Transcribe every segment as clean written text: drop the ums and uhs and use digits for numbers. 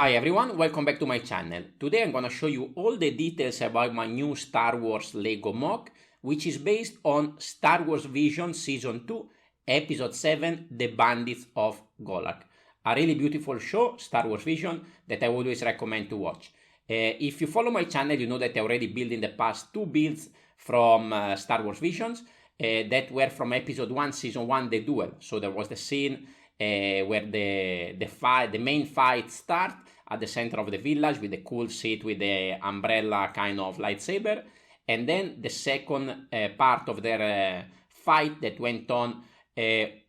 Hi everyone, welcome back to my channel. Today I'm gonna show you all the details about my new Star Wars Lego MOC, which is based on Star Wars Vision Season 2, Episode 7, The Bandits of Golak. A really beautiful show, Star Wars Vision, that I always recommend to watch. If you follow my channel, you know that I already built in the past two builds from Star Wars Visions that were from Episode 1, Season 1, The Duel. So there was the scene where the main fight start at the center of the village with the cool seat with the umbrella kind of lightsaber, and then the second part of their fight that went on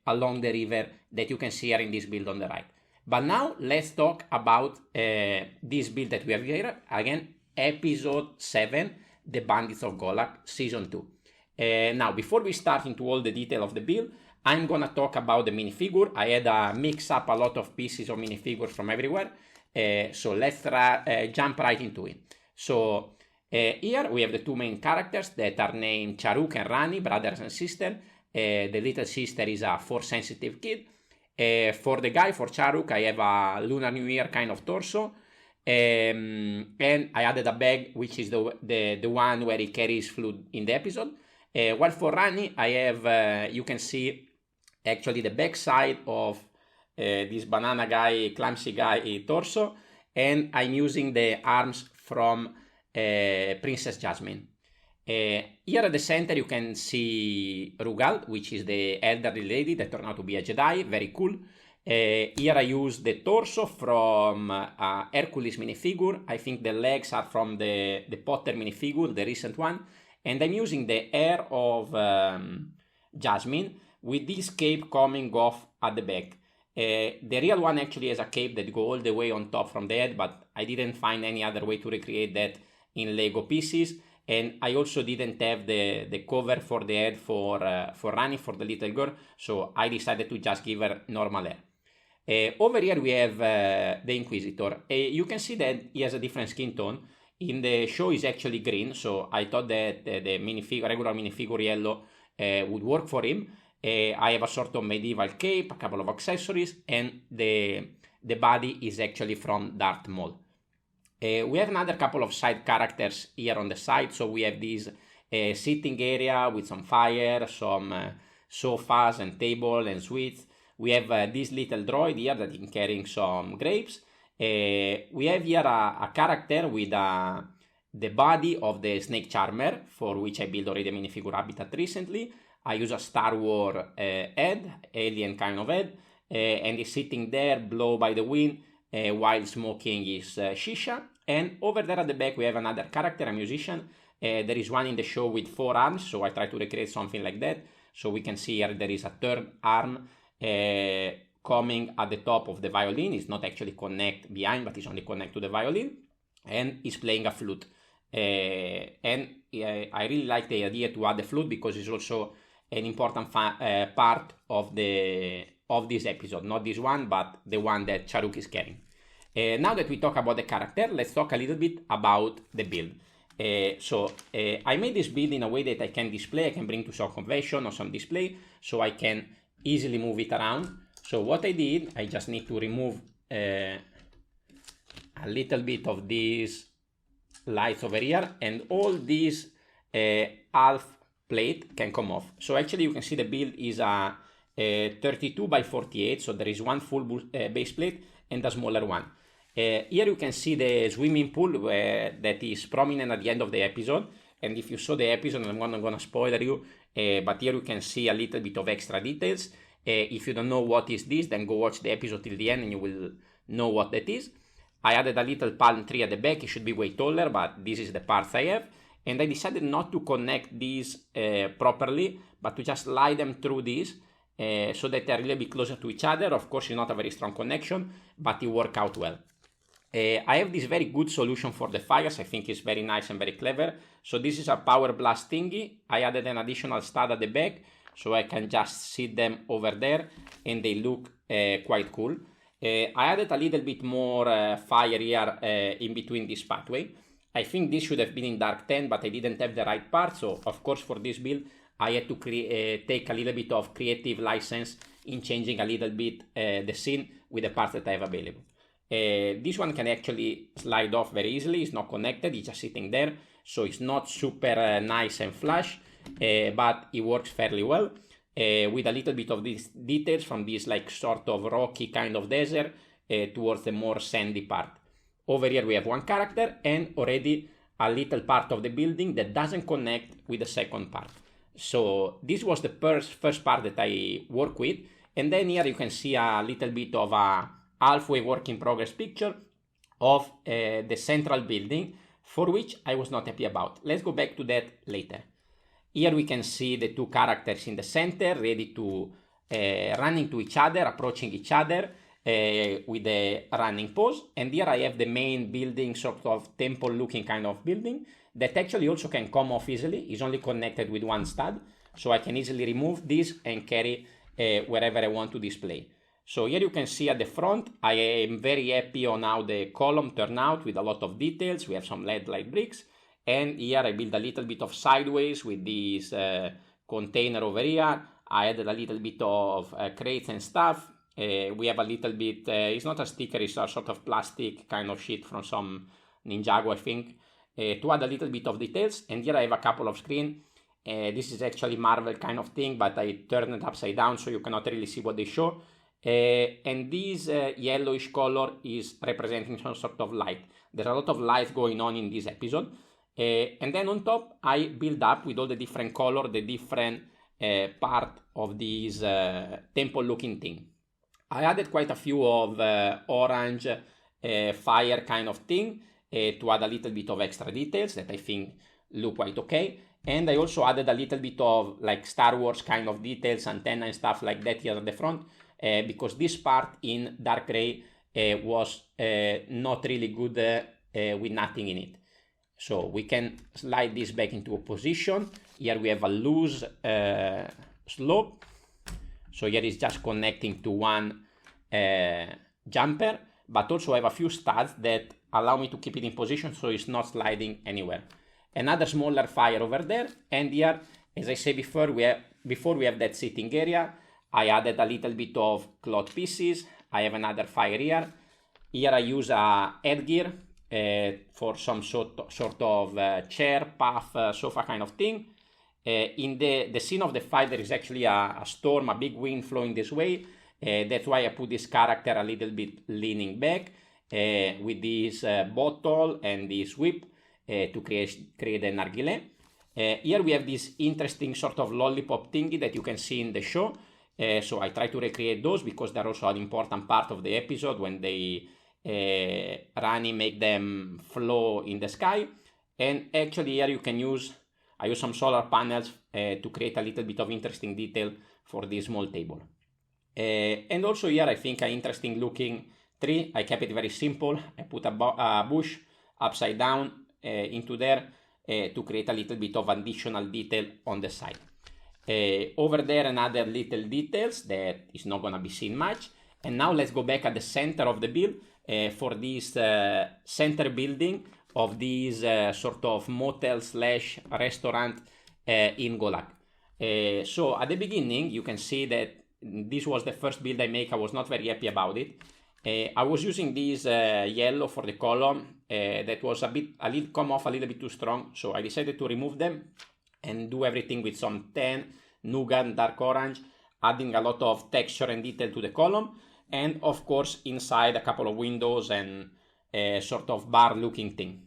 along the river that you can see here in this build on the right. But now let's talk about this build that we have here, again, Episode 7, The Bandits of Golak, Season 2. Now, before we start into all the detail of the build, I'm gonna talk about the minifigure. I had mix up a lot of pieces of minifigures from everywhere. So let's jump right into it. So here we have the two main characters that are named Charuk and Rani, brothers and sisters. The little sister is a Force-sensitive kid. For the guy, for Charuk, I have a Lunar New Year kind of torso. And I added a bag, which is the one where he carries food in the episode. While for Rani, I have, you can see actually the backside of this banana guy, clumsy guy torso, and I'm using the arms from Princess Jasmine. Here at the center you can see Rugal, which is the elderly lady that turned out to be a Jedi, very cool. Here I use the torso from Hercules minifigure. I think the legs are from the Potter minifigure, the recent one. And I'm using the hair of Jasmine with this cape coming off at the back. The real one actually has a cape that goes all the way on top from the head, but I didn't find any other way to recreate that in Lego pieces. And I also didn't have the cover for the head for Rani, for the little girl, so I decided to just give her normal hair. Over here we have the Inquisitor. You can see that he has a different skin tone. In the show is actually green, so I thought that the regular minifigure yellow would work for him. I have a sort of medieval cape, a couple of accessories, and the body is actually from Darth Maul. We have another couple of side characters here on the side, so we have this sitting area with some fire, some sofas and table and sweets. We have this little droid here that is carrying some grapes. We have here a character with the body of the Snake Charmer, for which I built already a minifigure habitat recently. I use a Star Wars head, alien kind of head, and he's sitting there, blown by the wind, while smoking his shisha. And over there at the back we have another character, a musician. There is one in the show with 4 arms, so I try to recreate something like that. So we can see here there is a third arm coming at the top of the violin. It's not actually connect behind, but it's only connect to the violin, and he's playing a flute. And I really like the idea to add the flute because it's also an important part of this episode, not this one, but the one that Charuk is carrying. Now that we talk about the character, let's talk a little bit about the build. I made this build in a way that I can display, I can bring to some convention or some display, so I can easily move it around. So what I did, I just need to remove a little bit of these lights over here, and all these half plate can come off. So actually you can see the build is a 32 by 48, so there is one full base plate and a smaller one. Here you can see the swimming pool that is prominent at the end of the episode, and if you saw the episode, I'm not gonna spoiler you, but here you can see a little bit of extra details. If you don't know what is this, then go watch the episode till the end and you will know what that is. I added a little palm tree at the back. It should be way taller, but this is the parts I have. And I decided not to connect these properly, but to just slide them through this so that they're a little bit closer to each other. Of course, it's not a very strong connection, but it worked out well. I have this very good solution for the fires. I think it's very nice and very clever. So this is a power blast thingy. I added an additional stud at the back, so I can just sit them over there and they look quite cool. I added a little bit more fire here in between this pathway. I think this should have been in Dark 10, but I didn't have the right part, so of course for this build I had to take a little bit of creative license in changing a little bit the scene with the parts that I have available. This one can actually slide off very easily. It's not connected, it's just sitting there. So it's not super nice and flush, but it works fairly well. With a little bit of these details from this like sort of rocky kind of desert towards the more sandy part. Over here we have one character and already a little part of the building that doesn't connect with the second part. So this was the first part that I work with. And then here you can see a little bit of a halfway work in progress picture of the central building, for which I was not happy about. Let's go back to that later. Here we can see the two characters in the center, ready to run into each other, approaching each other with a running pose. And here I have the main building, sort of temple looking kind of building, that actually also can come off easily. It's only connected with one stud, so I can easily remove this and carry wherever I want to display. So here you can see at the front, I am very happy on how the column turned out with a lot of details. We have some LED light bricks. And here I built a little bit of sideways with this container over here. I added a little bit of crates and stuff. We have a little bit, it's not a sticker, it's a sort of plastic kind of sheet from some Ninjago, I think, to add a little bit of details. And here I have a couple of screens. This is actually Marvel kind of thing, but I turned it upside down so you cannot really see what they show. And this yellowish color is representing some sort of light. There's a lot of light going on in this episode. And then on top, I build up with all the different color, the different part of this temple looking thing. I added quite a few of orange fire kind of thing to add a little bit of extra details that I think look quite okay. And I also added a little bit of like Star Wars kind of details, antenna and stuff like that here at the front, because this part in dark gray was not really good with nothing in it. So we can slide this back into a position. Here we have a loose slope. So here is just connecting to one jumper, but also I have a few studs that allow me to keep it in position so it's not sliding anywhere. Another smaller fire over there, and here, as I said before, we have that sitting area. I added a little bit of cloth pieces. I have another fire here. Here I use a headgear for some sort of chair, puff, sofa kind of thing. In the scene of the fight, there is actually a storm, a big wind flowing this way. That's why I put this character a little bit leaning back with this bottle and this whip to create an nargile. Here we have this interesting sort of lollipop thingy that you can see in the show. So I try to recreate those because they're also an important part of the episode when they Rani make them flow in the sky. And actually here you can I use some solar panels to create a little bit of interesting detail for this small table. And also here I think an interesting looking tree. I kept it very simple. I put a bush upside down into there to create a little bit of additional detail on the side. Over there another little details that is not going to be seen much. And now let's go back at the center of the build for this center building of this sort of motel slash restaurant in Golak. So at the beginning you can see that this was the first build I make. I was not very happy about it. I was using this yellow for the column that was come off a little bit too strong, so I decided to remove them and do everything with some tan, nougat, dark orange, adding a lot of texture and detail to the column, and of course inside a couple of windows and sort of bar looking thing.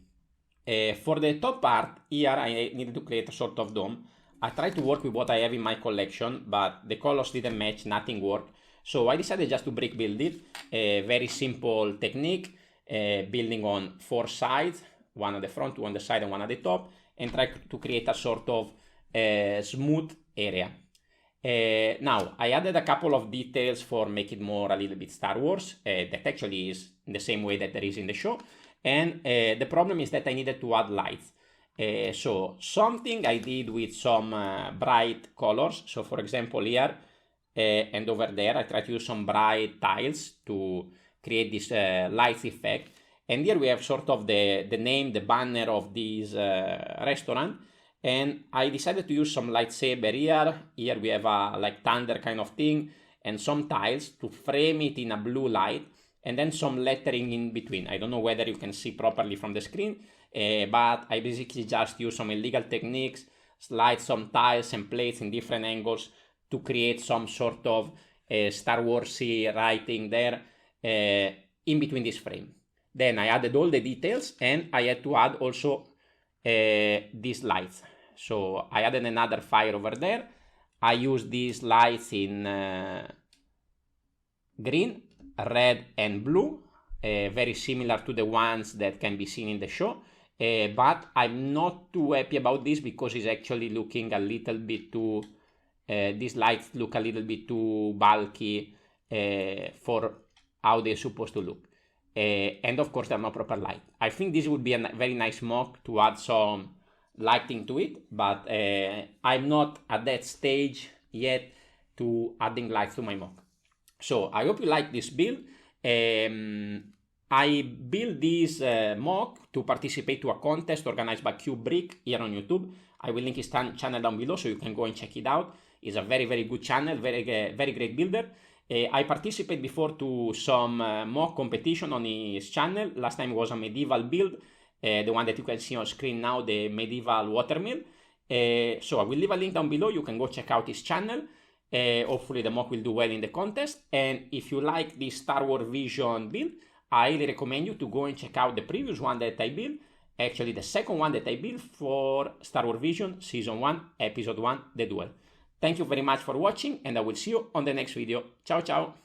For the top part here I needed to create a sort of dome. I tried to work with what I have in my collection, but the colors didn't match, nothing worked. So I decided just to brick build it, a very simple technique, building on 4 sides, one at the front, one on the side and one at the top, and try to create a sort of smooth area. Now, I added a couple of details for make it more a little bit Star Wars, that actually is in the same way that there is in the show, and the problem is that I needed to add lights. So something I did with some bright colors, so for example here, and over there I try to use some bright tiles to create this lights effect. And here we have sort of the name, the banner of this restaurant, and I decided to use some lightsaber here. Here we have a like thunder kind of thing and some tiles to frame it in a blue light and then some lettering in between. I don't know whether you can see properly from the screen, but I basically just use some illegal techniques, slide some tiles and plates in different angles to create some sort of Star Wars-y writing there in between this frame. Then I added all the details, and I had to add also these lights. So I added another fire over there. I used these lights in green, red and blue, very similar to the ones that can be seen in the show. But I'm not too happy about this because it's actually looking a little bit too, these lights look a little bit too bulky for how they're supposed to look. And of course, they're not proper light. I think this would be a very nice mock to add some lighting to it, but I'm not at that stage yet to adding lights to my mock. So I hope you like this build. I built this mock to participate to a contest organized by Cubebrick here on YouTube. I will link his channel down below so you can go and check it out. It's a very, very good channel, very great builder. I participated before to some mock competition on his channel. Last time was a medieval build, the one that you can see on screen now, the medieval watermill. So I will leave a link down below. You can go check out his channel. Hopefully the mock will do well in the contest. And if you like this Star Wars Vision build, I highly recommend you to go and check out the previous one that I built. Actually, the second one that I built for Star Wars Vision Season 1, Episode 1, The Duel. Thank you very much for watching, and I will see you on the next video. Ciao, ciao!